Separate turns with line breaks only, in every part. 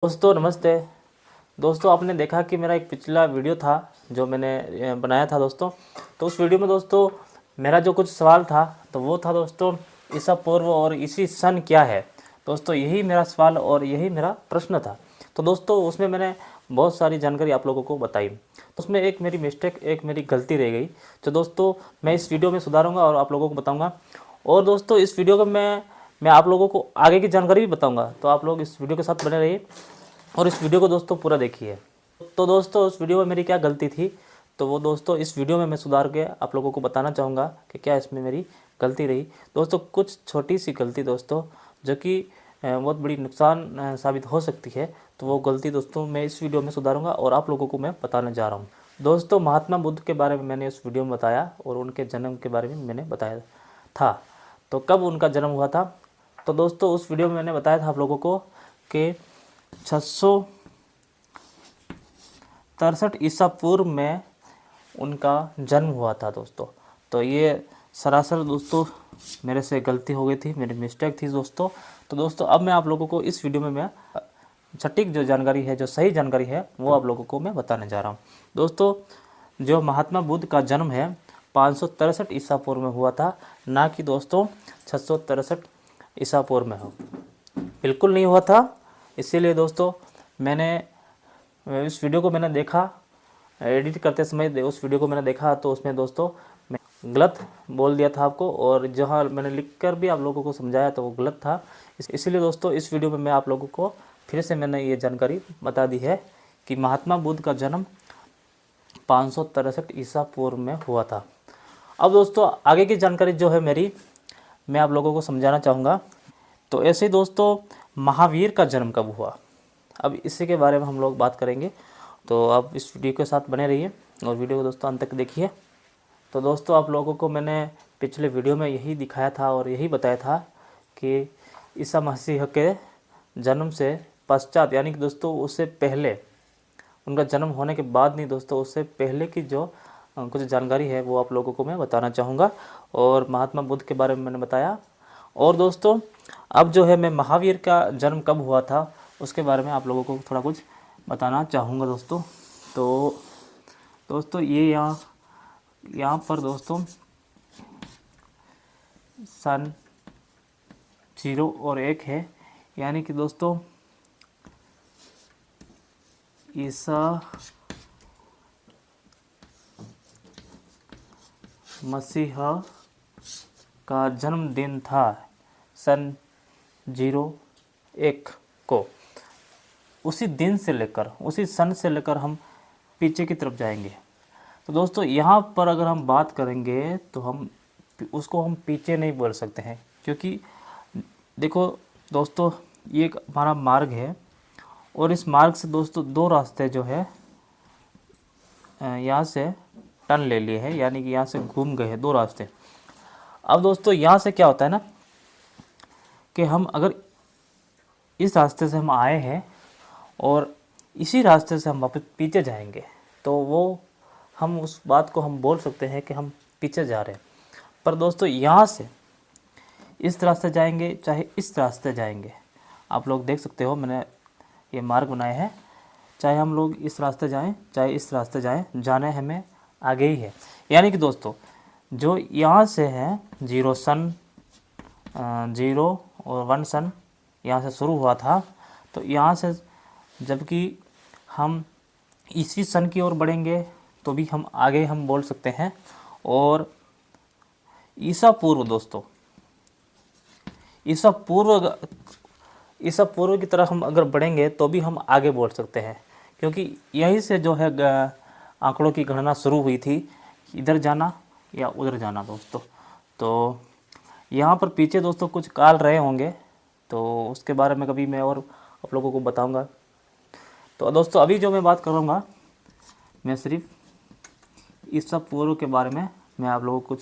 दोस्तों नमस्ते। दोस्तों आपने देखा कि मेरा एक पिछला वीडियो था जो मैंने बनाया था दोस्तों। तो उस वीडियो में दोस्तों मेरा जो कुछ सवाल था तो वो था दोस्तों, ईसा पूर्व और ईसी सन क्या है। दोस्तों यही मेरा सवाल और यही मेरा प्रश्न था। तो दोस्तों उसमें मैंने बहुत सारी जानकारी आप लोगों को बताई। तो उसमें एक मेरी मिस्टेक, एक मेरी गलती रह गई जो दोस्तों मैं इस वीडियो में सुधारूंगा और आप लोगों को बताऊँगा। और दोस्तों इस वीडियो को मैं आप लोगों को आगे की जानकारी भी बताऊंगा। तो आप लोग इस वीडियो के साथ बने रहिए और इस वीडियो को दोस्तों पूरा देखिए। तो दोस्तों उस वीडियो में मेरी क्या गलती थी तो वो दोस्तों इस वीडियो में मैं सुधार के आप लोगों को बताना चाहूँगा कि क्या इसमें मेरी गलती रही। दोस्तों कुछ छोटी सी गलती दोस्तों जो कि बहुत बड़ी नुकसान साबित हो सकती है, तो वो गलती दोस्तों मैं इस वीडियो में सुधारूंगा और आप लोगों को मैं बताने जा रहा हूँ। दोस्तों महात्मा बुद्ध के बारे में मैंने इस वीडियो में बताया और उनके जन्म के बारे में मैंने बताया था। तो कब उनका जन्म हुआ था, तो दोस्तों उस वीडियो में मैंने बताया था आप लोगों को कि 663 ईसा पूर्व में उनका जन्म हुआ था दोस्तों। तो ये सरासर दोस्तों मेरे से गलती हो गई थी, मेरी मिस्टेक थी दोस्तों। तो दोस्तों अब मैं आप लोगों को इस वीडियो में मैं सटीक जो जानकारी है, जो सही जानकारी है, वो आप लोगों को मैं बताने जा रहा हूँ। दोस्तों जो महात्मा बुद्ध का जन्म है 563 ईसा पूर्व में हुआ था, ना कि दोस्तों 663 ईसा पूर्व में हो, बिल्कुल नहीं हुआ था। इसीलिए दोस्तों मैंने इस वीडियो को मैंने देखा, एडिट करते समय उस वीडियो को मैंने देखा तो उसमें दोस्तों मैं गलत बोल दिया था आपको, और जहां मैंने लिखकर भी आप लोगों को समझाया तो वो गलत था। इसीलिए दोस्तों इस वीडियो में मैं आप लोगों को फिर से मैंने ये जानकारी बता दी है कि महात्मा बुद्ध का जन्म 563 ईसा पूर्व में हुआ था। अब दोस्तों आगे की जानकारी जो है मेरी, मैं आप लोगों को समझाना चाहूँगा। तो ऐसे ही दोस्तों महावीर का जन्म कब हुआ, अब इसी के बारे में हम लोग बात करेंगे। तो आप इस वीडियो के साथ बने रहिए और वीडियो को दोस्तों अंत तक देखिए। तो दोस्तों आप लोगों को मैंने पिछले वीडियो में यही दिखाया था और यही बताया था कि ईसा मसीह के जन्म से पश्चात, यानी कि दोस्तों उससे पहले, उनका जन्म होने के बाद नहीं दोस्तों, उससे पहले की जो कुछ जानकारी है वो आप लोगों को मैं बताना चाहूँगा। और महात्मा बुद्ध के बारे में मैंने बताया। और दोस्तों अब जो है मैं महावीर का जन्म कब हुआ था उसके बारे में आप लोगों को थोड़ा कुछ बताना चाहूँगा दोस्तों। तो दोस्तों ये यहाँ पर दोस्तों सन 0 और 1 है, यानी कि दोस्तों ईसा मसीह का जन्मदिन था सन 01 को। उसी दिन से लेकर, उसी सन से लेकर हम पीछे की तरफ जाएंगे। तो दोस्तों यहाँ पर अगर हम बात करेंगे तो हम उसको हम पीछे नहीं बोल सकते हैं, क्योंकि देखो दोस्तों ये एक हमारा मार्ग है और इस मार्ग से दोस्तों दो रास्ते जो है यहाँ से टर्न ले लिए हैं, यानी कि यहाँ से घूम गए हैं दो रास्ते। अब दोस्तों यहाँ से क्या होता है ना कि हम अगर इस रास्ते से हम आए हैं और इसी रास्ते से हम वापस पीछे जाएंगे तो वो हम उस बात को हम बोल सकते हैं कि हम पीछे जा रहे हैं। पर दोस्तों यहाँ से इस रास्ते जाएंगे चाहे इस रास्ते जाएंगे, आप लोग देख सकते हो मैंने ये मार्ग बनाए हैं, चाहे हम लोग इस रास्ते जाएं चाहे इस रास्ते जाएं, जाने हमें आगे ही है। यानी कि दोस्तों जो यहाँ से है 0 सन 0 और 1 सन यहाँ से शुरू हुआ था, तो यहाँ से जबकि हम ईसवी सन की ओर बढ़ेंगे तो भी हम आगे हम बोल सकते हैं। और ईसा पूर्व दोस्तों, ईसा पूर्व की तरफ हम अगर बढ़ेंगे तो भी हम आगे बोल सकते हैं, क्योंकि यहीं से जो है आंकड़ों की गणना शुरू हुई थी, इधर जाना या उधर जाना दोस्तों। तो यहाँ पर पीछे दोस्तों कुछ काल रहे होंगे, तो उसके बारे में कभी मैं और आप लोगों को बताऊंगा। तो दोस्तों अभी जो मैं बात करूँगा मैं सिर्फ ईसा पूर्व के बारे में मैं आप लोगों को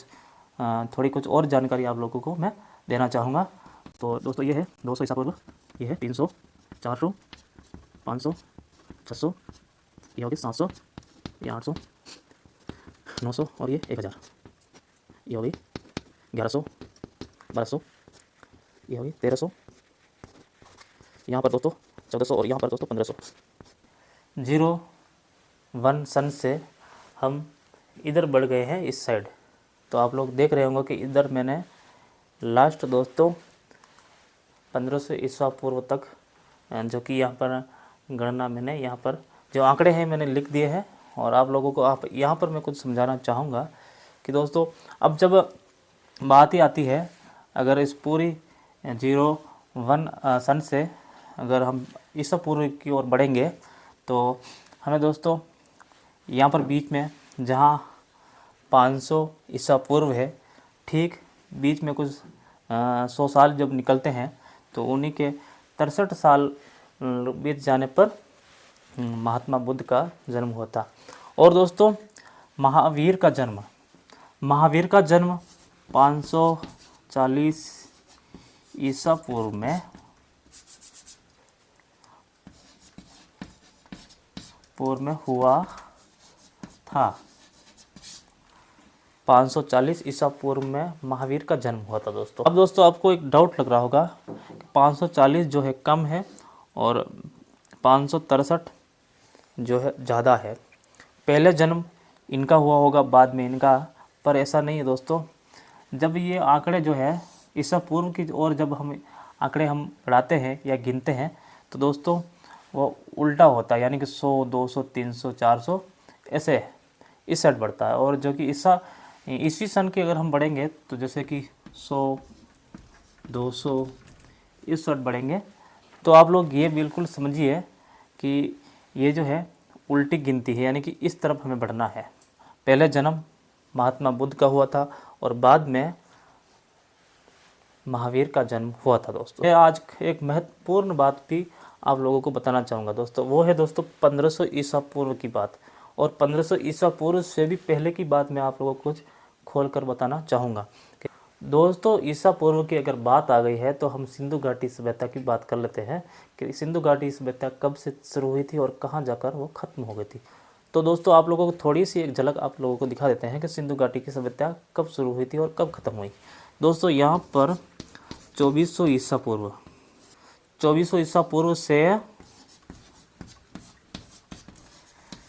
थोड़ी कुछ और जानकारी आप लोगों को मैं देना चाहूँगा। तो दोस्तों ये है 200 ईसा पूर्व, ये है 300, 400, 500, 600, ये होगी 700, ये 800, 900 और ये 1000, ये होगी 1100, 1200, ये होगी 1300, यहाँ पर दोस्तों 1400 और यहाँ पर दोस्तों 1500। 01 सन से हम इधर बढ़ गए हैं इस साइड। तो आप लोग देख रहे होंगे कि इधर मैंने लास्ट दोस्तों 1500 ईसा पूर्व तक जो कि यहाँ पर गणना मैंने यहाँ पर जो आंकड़े हैं मैंने लिख दिए हैं। और आप लोगों को आप यहाँ पर मैं कुछ समझाना चाहूँगा कि दोस्तों अब जब बात ही आती है, अगर इस पूरी 01 सन से अगर हम ईसा पूर्व की ओर बढ़ेंगे तो हमें दोस्तों यहाँ पर बीच में जहाँ 500 ईसा पूर्व है, ठीक बीच में कुछ 100 साल जब निकलते हैं तो उन्हीं के 63 साल बीत जाने पर महात्मा बुद्ध का जन्म हुआ था। और दोस्तों महावीर का जन्म 540 ईसा पूर्व में हुआ था। 540 ईसा पूर्व में महावीर का जन्म हुआ था दोस्तों। अब दोस्तों आपको एक डाउट लग रहा होगा कि 540 जो है कम है और 563 जो है ज़्यादा है, पहले जन्म इनका हुआ होगा बाद में इनका, पर ऐसा नहीं है दोस्तों। जब ये आंकड़े जो है ईसा पूर्व की और जब हम आंकड़े हम बढ़ाते हैं या गिनते हैं तो दोस्तों वो उल्टा होता है, यानी कि 100, 200, 300, 400 ऐसे इस साइड बढ़ता है। और जो कि ईस्वी सन के अगर हम बढ़ेंगे तो जैसे कि 100, 200 इस साइड बढ़ेंगे तो आप लोग ये बिल्कुल समझिए कि ये जो है उल्टी गिनती है, यानी कि इस तरफ हमें बढ़ना है। पहले जन्म महात्मा बुद्ध का हुआ था और बाद में महावीर का जन्म हुआ था दोस्तों। मैं आज एक महत्वपूर्ण बात भी आप लोगों को बताना चाहूँगा दोस्तों, वो है दोस्तों 1500 ईसा पूर्व की बात। और 1500 ईसा पूर्व से भी पहले की बात मैं आप लोगों को कुछ खोल कर बताना चाहूँगा। दोस्तों ईसा पूर्व की अगर बात आ गई है तो हम सिंधु घाटी सभ्यता की बात कर लेते हैं कि सिंधु घाटी सभ्यता कब से शुरू हुई थी और कहाँ जाकर वो ख़त्म हो गई थी। तो दोस्तों आप लोगों को थोड़ी सी एक झलक आप लोगों को दिखा देते हैं कि सिंधु घाटी की सभ्यता कब शुरू हुई थी और कब ख़त्म हुई। दोस्तों यहाँ पर 2400 ईसा पूर्व, 2400 ईसा पूर्व से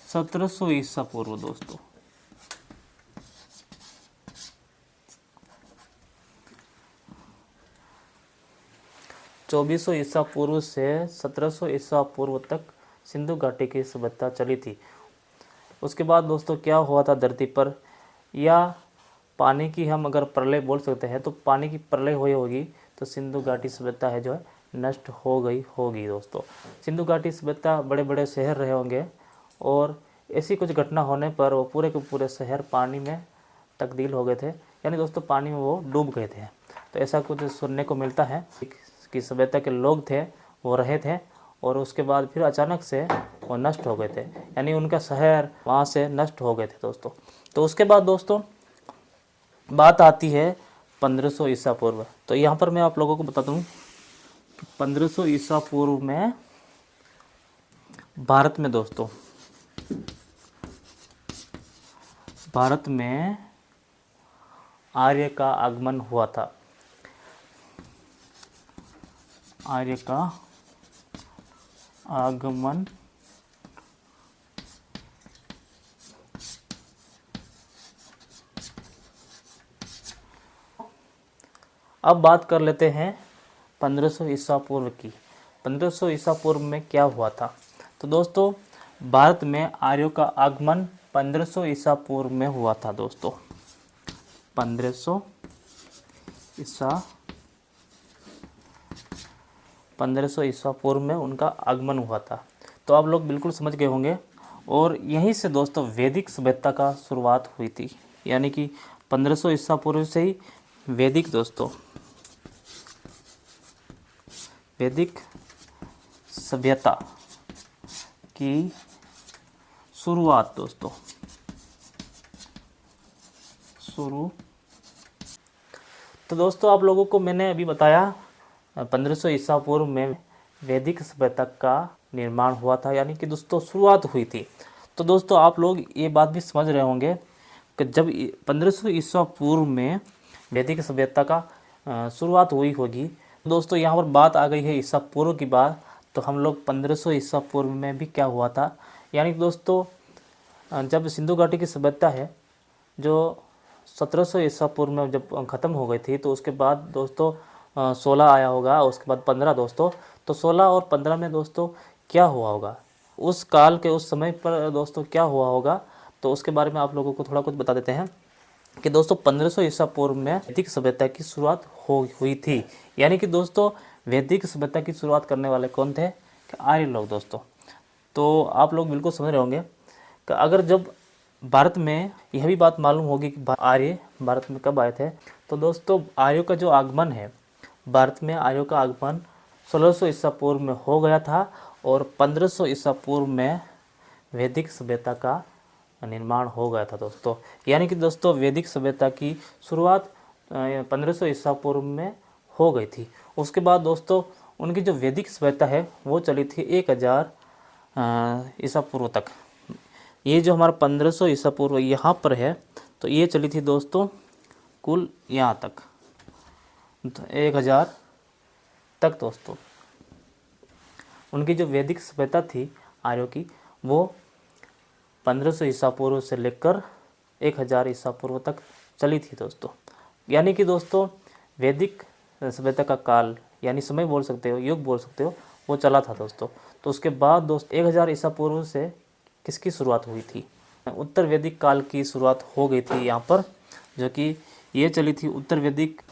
1700 ईसा पूर्व दोस्तों, चौबीस सौ ईसा पूर्व से 1700 ईसा पूर्व तक सिंधु घाटी की सभ्यता चली थी। उसके बाद दोस्तों क्या हुआ था धरती पर, या पानी की हम अगर प्रलय बोल सकते हैं तो पानी की प्रलय हुई होगी तो सिंधु घाटी सभ्यता है जो है नष्ट हो गई होगी दोस्तों। सिंधु घाटी सभ्यता बड़े बड़े शहर रहे होंगे और ऐसी कुछ घटना होने पर वो पूरे के पूरे शहर पानी में तब्दील हो गए थे, यानी दोस्तों पानी में वो डूब गए थे। तो ऐसा कुछ सुनने को मिलता है कि सभ्यता के लोग थे वो रहे थे और उसके बाद फिर अचानक से वो नष्ट हो गए थे, यानी उनका शहर वहाँ से नष्ट हो गए थे दोस्तों। तो उसके बाद दोस्तों बात आती है 1500 ईसा पूर्व। तो यहाँ पर मैं आप लोगों को बता दूँ कि 1500 ईसा पूर्व में भारत में दोस्तों, भारत में आर्य का आगमन हुआ था। आर्य का आगमन अब बात कर लेते हैं 1500 ईसा पूर्व की। 1500 ईसा पूर्व में क्या हुआ था। तो दोस्तों भारत में आर्यों का आगमन 1500 ईसा पूर्व में हुआ था दोस्तों। 1500 ईसा पूर्व में उनका आगमन हुआ था। तो आप लोग बिल्कुल समझ गए होंगे। और यहीं से दोस्तों वैदिक सभ्यता का शुरुआत हुई थी, यानी कि 1500 ईसा पूर्व से ही वैदिक दोस्तों, वैदिक सभ्यता की शुरुआत दोस्तों, तो दोस्तों आप लोगों को मैंने अभी बताया 1500 ईसा पूर्व में वैदिक सभ्यता का निर्माण हुआ था, यानी कि दोस्तों शुरुआत हुई थी। तो दोस्तों आप लोग ये बात भी समझ रहे होंगे कि जब 1500 ईसा पूर्व में वैदिक सभ्यता का शुरुआत हुई होगी, दोस्तों यहाँ पर बात आ गई है ईसा पूर्व की बात, तो हम लोग 1500 ईसा पूर्व में भी क्या हुआ था, यानी कि दोस्तों जब सिंधु घाटी की सभ्यता है जो 1700 ईसा पूर्व में जब ख़त्म हो गई थी, तो उसके बाद दोस्तों 16 आया होगा, उसके बाद 15 दोस्तों। तो 16 और 15 में दोस्तों क्या हुआ होगा, उस काल के उस समय पर दोस्तों क्या हुआ होगा, तो उसके बारे में आप लोगों को थोड़ा कुछ बता देते हैं कि दोस्तों 1500 ईसा पूर्व में वैदिक सभ्यता की शुरुआत हुई थी। यानी कि दोस्तों वैदिक सभ्यता की शुरुआत करने वाले कौन थे, कि आर्य लोग दोस्तों। तो आप लोग बिल्कुल समझ रहे होंगे कि अगर जब भारत में, यह भी बात मालूम होगी कि आर्य भारत में कब आए थे, तो दोस्तों आर्यों का जो आगमन है भारत में, आर्यों का आगमन 1600 ईसा पूर्व में हो गया था और 1500 ईसा पूर्व में वैदिक सभ्यता का निर्माण हो गया था दोस्तों। यानी कि दोस्तों वैदिक सभ्यता की शुरुआत 1500 ईसा पूर्व में हो गई थी। उसके बाद दोस्तों उनकी जो वैदिक सभ्यता है वो चली थी 1000 ईसा पूर्व तक। ये जो हमारा 1500 ईसा पूर्व यहाँ पर है, तो ये चली थी दोस्तों कुल यहाँ तक, तो 1000 तक दोस्तों। उनकी जो वैदिक सभ्यता थी आर्यों की, वो 1500 ईसा पूर्व से लेकर 1000 ईसा पूर्व तक चली थी दोस्तों। यानी कि दोस्तों वैदिक सभ्यता का काल, यानी समय बोल सकते हो, युग बोल सकते हो, वो चला था दोस्तों। तो उसके बाद दोस्तों 1000 ईसा पूर्व से किसकी शुरुआत हुई थी, उत्तर वैदिक काल की शुरुआत हो गई थी यहाँ पर, जो कि ये चली थी उत्तर वैदिक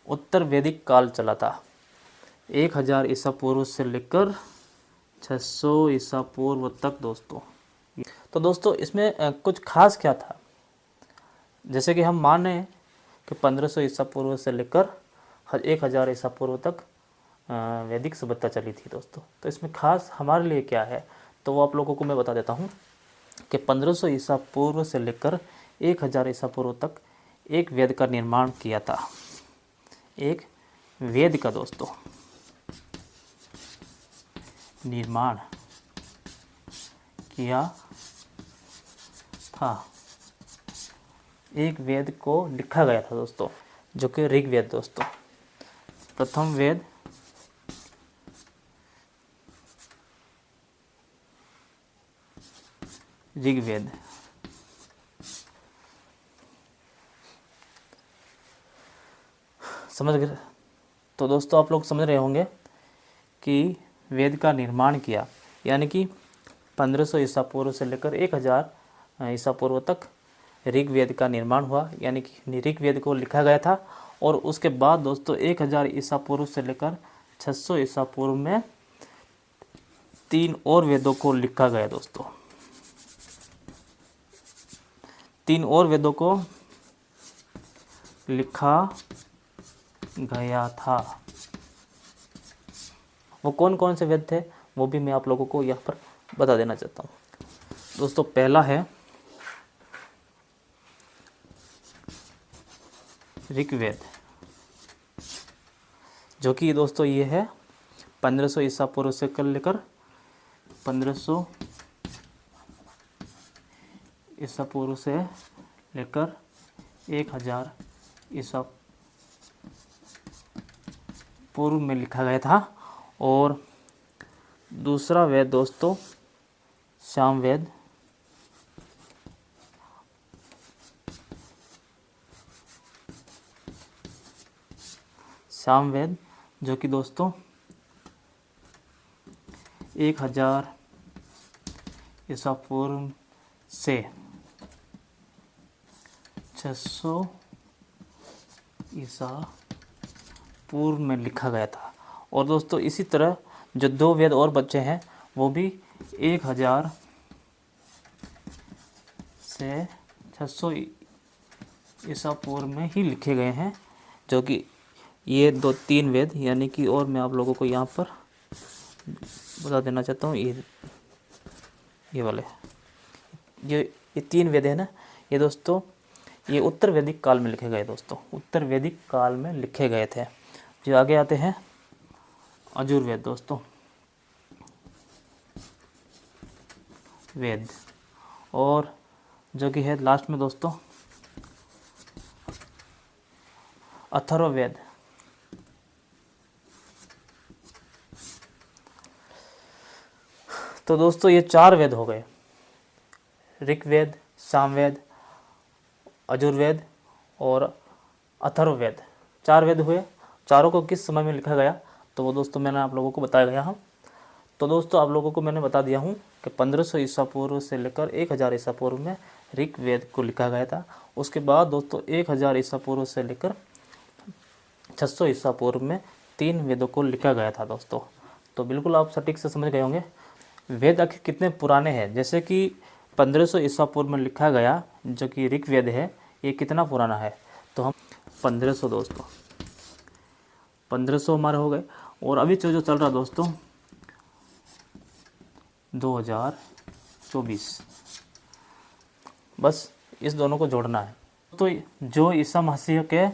उत्तर वैदिक काल चला था 1000 ईसा पूर्व से लेकर 600 ईसा पूर्व तक दोस्तों। तो दोस्तों इसमें कुछ खास क्या था, जैसे कि हम माने कि 1500 ईसा पूर्व से लेकर 1000 ईसा पूर्व तक वैदिक सभ्यता चली थी दोस्तों। तो इसमें खास हमारे लिए क्या है, तो वो आप लोगों को मैं बता देता हूँ कि 1500 ईसा पूर्व से लेकर 1000 ईसा पूर्व तक एक वेद का निर्माण किया था, एक वेद का दोस्तों निर्माण किया था, एक वेद को लिखा गया था दोस्तों, जो कि ऋग्वेद दोस्तों। प्रथम वेद ऋग्वेद। समझ गए? तो दोस्तों आप लोग समझ रहे होंगे कि वेद का निर्माण किया, यानी कि 1500 ईसा पूर्व से लेकर 1000 ईसा पूर्व तक ऋग्वेद का निर्माण हुआ, यानी कि ऋग्वेद को लिखा गया था। और उसके बाद दोस्तों 1000 ईसा पूर्व से लेकर 600 ईसा पूर्व में 3 और वेदों को लिखा गया दोस्तों। 3 और वेदों को लिखा गया था। वो कौन कौन से वेद थे, वो भी मैं आप लोगों को यहाँ पर बता देना चाहता हूँ दोस्तों। पहला है ऋग्वेद, जो कि दोस्तों ये है 1500 ईसा पूर्व से लेकर 1500 ईसा पूर्व से लेकर 1000 ईसा पूर्व में लिखा गया था। और दूसरा वेद दोस्तों सामवेद, सामवेद जो कि दोस्तों 1000 ईसा पूर्व से 600 ईसा पूर्व में लिखा गया था। और दोस्तों इसी तरह जो 2 वेद और बचे हैं वो भी 1000 से 600 ईसा पूर्व में ही लिखे गए हैं, जो कि ये 2-3 वेद, यानी कि, और मैं आप लोगों को यहाँ पर बता देना चाहता हूँ, ये वाले ये 3 वेद है ना, ये दोस्तों ये उत्तर वैदिक काल में लिखे गए दोस्तों, उत्तर वैदिक काल में लिखे गए थे। जो आगे आते हैं यजुर्वेद दोस्तों, वेद, और जो कि है लास्ट में दोस्तों अथर्ववेद। तो दोस्तों ये 4 वेद हो गए, ऋग्वेद, सामवेद, यजुर्वेद और अथर्ववेद। 4 वेद हुए। चारों को किस समय में लिखा गया तो वो दोस्तों मैंने आप लोगों को बताया गया हूँ। तो दोस्तों आप लोगों को मैंने बता दिया हूँ कि 1500 ईसा पूर्व से लेकर 1000 ईसा पूर्व में ऋग्वेद को लिखा गया था। उसके बाद दोस्तों 1000 ईसा पूर्व से लेकर 600 ईसा पूर्व में 3 वेदों को लिखा गया था दोस्तों। तो बिल्कुल आप सटीक से समझ गए होंगे वेद आखिर कितने पुराने हैं। जैसे कि 1500 ईसा पूर्व में लिखा गया जो कि ऋग्वेद है, ये कितना पुराना है तो हम 1500 दोस्तों 1500 हमारे हो गए। और अभी जो चल रहा दोस्तों 2024, बस इस दोनों को जोड़ना है। तो जो ईसा मसीह के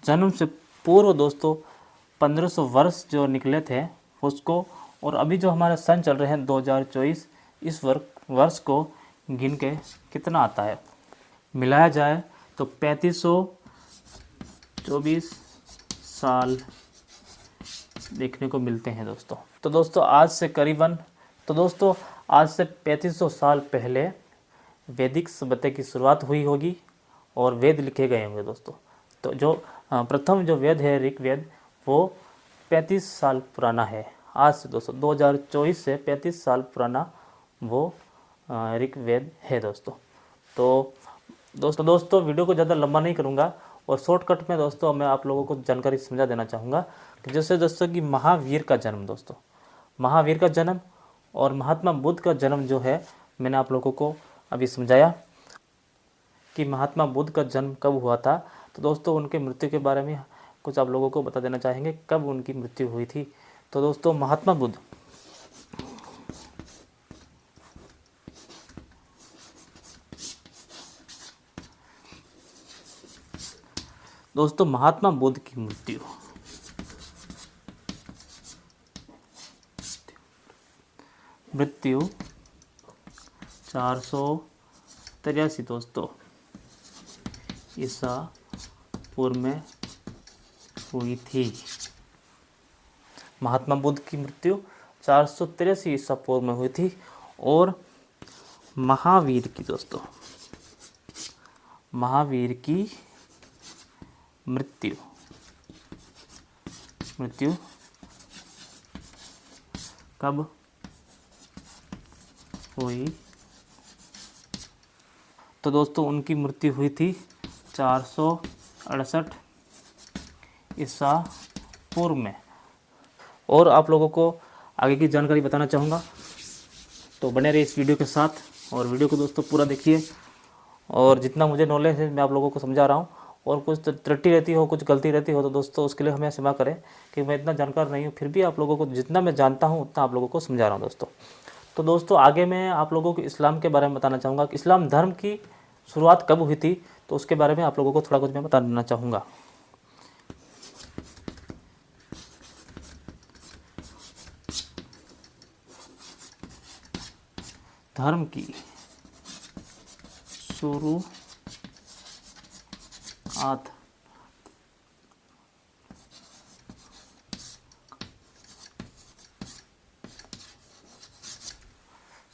जन्म से पूर्व दोस्तों 1500 वर्ष जो निकले थे उसको, और अभी जो हमारे सन चल रहे हैं 2024, इस वर्ष को गिन के कितना आता है, मिलाया जाए तो 3524 साल देखने को मिलते हैं दोस्तों। तो दोस्तों आज से 3500 साल पहले वैदिक सभ्यता की शुरुआत हुई होगी और वेद लिखे गए होंगे दोस्तों। तो जो प्रथम जो वेद है ऋग्वेद, वो 35 साल पुराना है। आज से दोस्तों 2024 से 35 साल पुराना वो ऋग्वेद है दोस्तों। तो दोस्तों वीडियो को ज़्यादा लंबा नहीं करूँगा और शॉर्टकट में दोस्तों मैं आप लोगों को जानकारी समझा देना चाहूँगा कि जैसे दोस्तों कि महावीर का जन्म दोस्तों, महावीर का जन्म और महात्मा बुद्ध का जन्म जो है, मैंने आप लोगों को अभी समझाया कि महात्मा बुद्ध का जन्म कब हुआ था। तो दोस्तों उनके मृत्यु के बारे में कुछ आप लोगों को बता देना चाहेंगे कब उनकी मृत्यु हुई थी। तो दोस्तों महात्मा बुद्ध की मृत्यु 483 दोस्तों ईसा पूर्व में हुई थी। महात्मा बुद्ध की मृत्यु 483 ईसा पूर्व में हुई थी। और महावीर की मृत्यु कब हुई तो दोस्तों उनकी मृत्यु हुई थी 468 ईसा पूर्व में। और आप लोगों को आगे की जानकारी बताना चाहूँगा, तो बने रहिए इस वीडियो के साथ और वीडियो को दोस्तों पूरा देखिए। और जितना मुझे नॉलेज है मैं आप लोगों को समझा रहा हूँ, और कुछ त्रुटि रहती हो, कुछ गलती रहती हो तो दोस्तों उसके लिए हमें क्षमा करें कि मैं इतना जानकार नहीं हूँ, फिर भी आप लोगों को जितना मैं जानता हूँ उतना आप लोगों को समझा रहा हूँ दोस्तों। तो दोस्तों आगे मैं आप लोगों को इस्लाम के बारे में बताना चाहूँगा कि इस्लाम धर्म की शुरुआत कब हुई थी, तो उसके बारे में आप लोगों को थोड़ा कुछ मैं बता देना चाहूँगा। धर्म की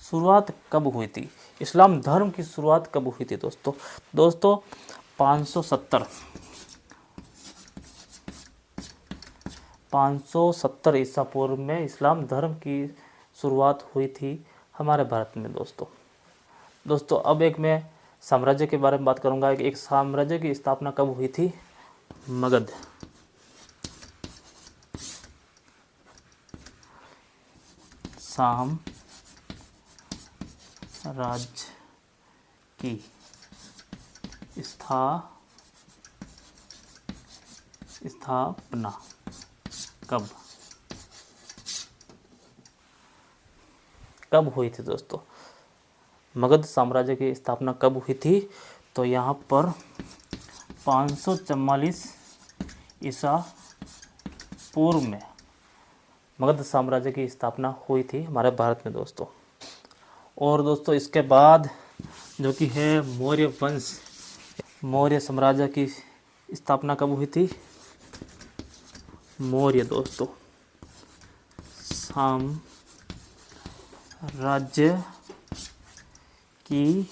शुरुआत कब हुई थी, इस्लाम धर्म की शुरुआत कब हुई थी दोस्तों 570 ईसा पूर्व में इस्लाम धर्म की शुरुआत हुई थी हमारे भारत में दोस्तों। अब एक मैं साम्राज्य के बारे में बात करूंगा। एक साम्राज्य की स्थापना कब हुई थी, मगध साम्राज्य की स्थापना कब हुई थी दोस्तों, मगध साम्राज्य की स्थापना कब हुई थी, तो यहाँ पर 544 ईसा पूर्व में मगध साम्राज्य की स्थापना हुई थी हमारे भारत में दोस्तों। और दोस्तों इसके बाद जो कि है मौर्य वंश, मौर्य साम्राज्य की स्थापना कब हुई थी, मौर्य दोस्तों साम्राज्य की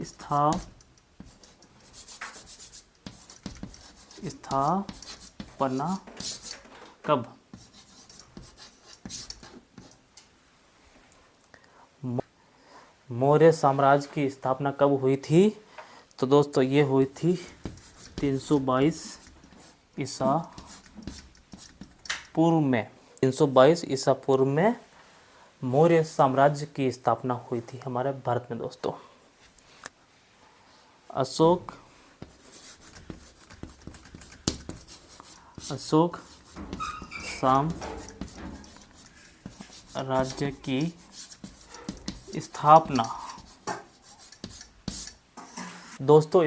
स्थापना कब? मौर्य साम्राज्य की स्थापना कब हुई थी? तो दोस्तों ये हुई थी 322 ईसा पूर्व में। 322 ईसा पूर्व में मौर्य साम्राज्य की स्थापना हुई थी हमारे भारत में दोस्तों। अशोक साम्राज्य की स्थापना दोस्तों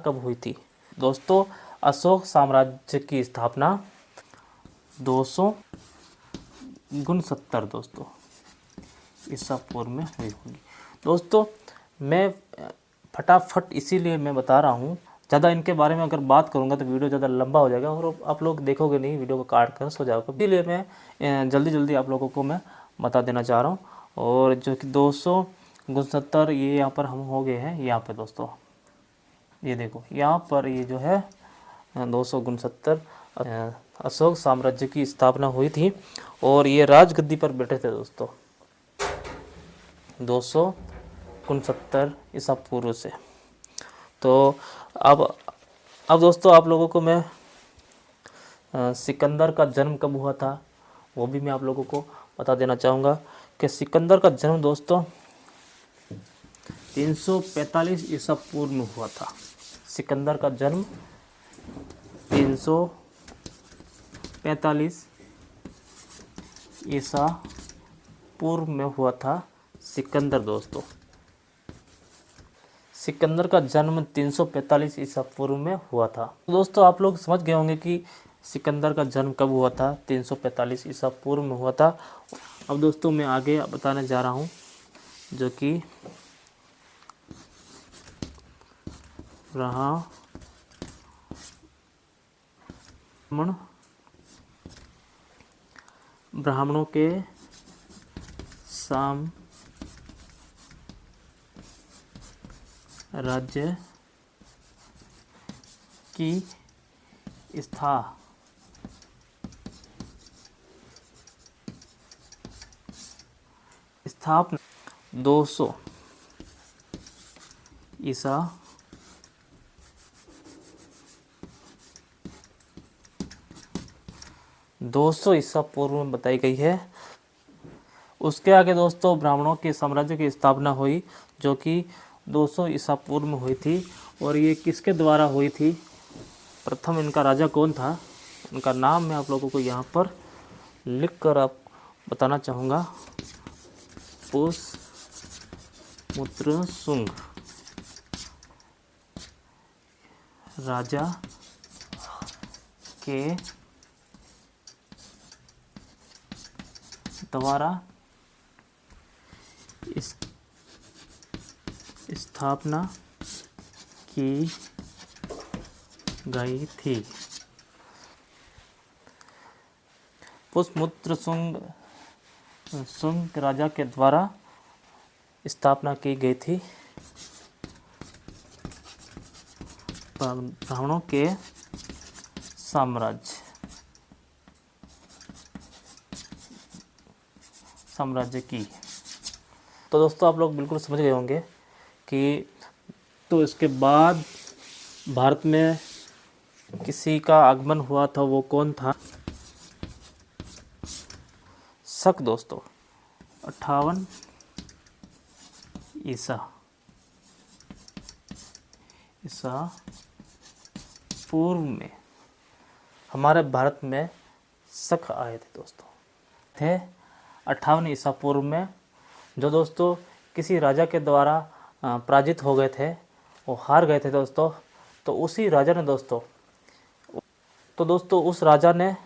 कब हुई थी? दोस्तों अशोक साम्राज्य की स्थापना 269 दोस्तों ईसा पूर्व में हुई होगी। दोस्तों मैं फटाफट इसीलिए मैं बता रहा हूँ, ज़्यादा इनके बारे में अगर बात करूँगा तो वीडियो ज़्यादा लंबा हो जाएगा और आप लोग देखोगे नहीं, वीडियो को काट कर सो जाओगे। इसीलिए मैं जल्दी जल्दी आप लोगों को मैं बता देना चाह रहा हूँ। और जो कि 269 ये यहाँ पर हम हो गए हैं यहाँ पे दोस्तों, ये देखो यहाँ पर ये जो है 269 अशोक साम्राज्य की स्थापना हुई थी और ये राजगद्दी पर बैठे थे दोस्तों 269 ईसा पूर्व से। तो अब दोस्तों आप लोगों को मैं सिकंदर का जन्म कब हुआ था वो भी मैं आप लोगों को बता देना चाहूँगा कि सिकंदर का जन्म दोस्तों 345 ईसा पूर्व में हुआ था। सिकंदर का जन्म 345 ईसा पूर्व में हुआ था। सिकंदर दोस्तों, सिकंदर का जन्म 345 ईसा पूर्व में हुआ था। दोस्तों आप लोग समझ गए होंगे कि सिकंदर का जन्म कब हुआ था, 345 ईसा पूर्व में हुआ था। अब दोस्तों मैं आगे बताने जा रहा हूँ जो कि ब्राह्मणों के साम्राज्य की स्थापना 200 ईसा पूर्व में बताई गई है। उसके आगे दोस्तों ब्राह्मणों के साम्राज्य की स्थापना हुई जो कि 200 ईसा पूर्व में हुई थी। और ये किसके द्वारा हुई थी? प्रथम इनका राजा कौन था, उनका नाम मैं आप लोगों को यहाँ पर लिख कर आप बताना चाहूँगा। पुष्यमित्र शुंग राजा के द्वारा स्थापना की गई थी। पुष्यमित्र शुंग राजा के द्वारा स्थापना की गई थी ब्राह्मणों के साम्राज्य की। तो दोस्तों आप लोग बिल्कुल समझ गए होंगे कि तो इसके बाद भारत में किसी का आगमन हुआ था, वो कौन था? शक दोस्तों 58 ईसा पूर्व में हमारे भारत में शक आए थे दोस्तों, थे 58 ईसा पूर्व में, जो दोस्तों किसी राजा के द्वारा पराजित हो गए थे, वो हार गए थे दोस्तों। तो उसी राजा ने दोस्तों उस राजा ने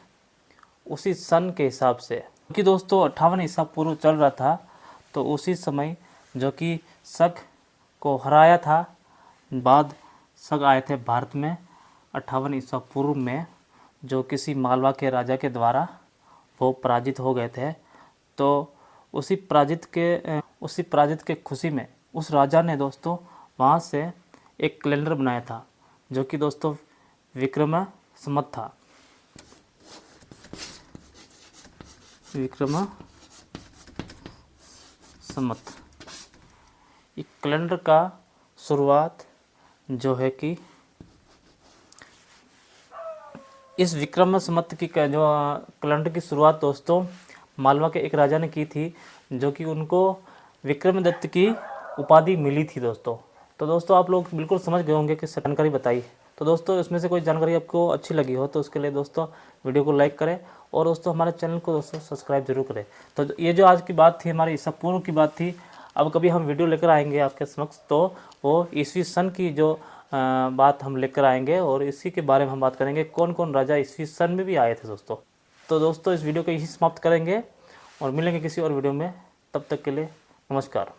उसी सन के हिसाब से, क्योंकि दोस्तों 58 ईसा पूर्व चल रहा था, तो उसी समय जो कि शक को हराया था, बाद शक आए थे भारत में 58 ईसा पूर्व में। जो किसी मालवा के राजा के द्वारा वो पराजित हो गए थे। तो उसी पराजित के खुशी में उस राजा ने दोस्तों वहाँ से एक कैलेंडर बनाया था, जो कि दोस्तों विक्रम संवत था। विक्रम संवत। इस कैलेंडर का शुरुआत जो है कि इस विक्रम संवत की जो कैलेंडर की शुरुआत दोस्तों मालवा के एक राजा ने की थी, जो कि उनको विक्रमदत्त की उपाधि मिली थी दोस्तों। तो दोस्तों आप लोग बिल्कुल समझ गए होंगे कि जानकारी बताई। तो दोस्तों इसमें से कोई जानकारी आपको अच्छी लगी हो तो उसके लिए दोस्तों वीडियो को लाइक करें और दोस्तों हमारे चैनल को दोस्तों सब्सक्राइब जरूर करें। तो ये जो आज की बात थी हमारी ईसा पूर्व की बात थी। अब कभी हम वीडियो लेकर आएंगे आपके समक्ष, तो वो ईसवी सन की जो बात हम लेकर आएंगे और इसी के बारे में हम बात करेंगे कौन कौन राजा ईसवी सन में भी आए थे दोस्तों। तो दोस्तों इस वीडियो को यही समाप्त करेंगे और मिलेंगे किसी और वीडियो में। तब तक के लिए नमस्कार।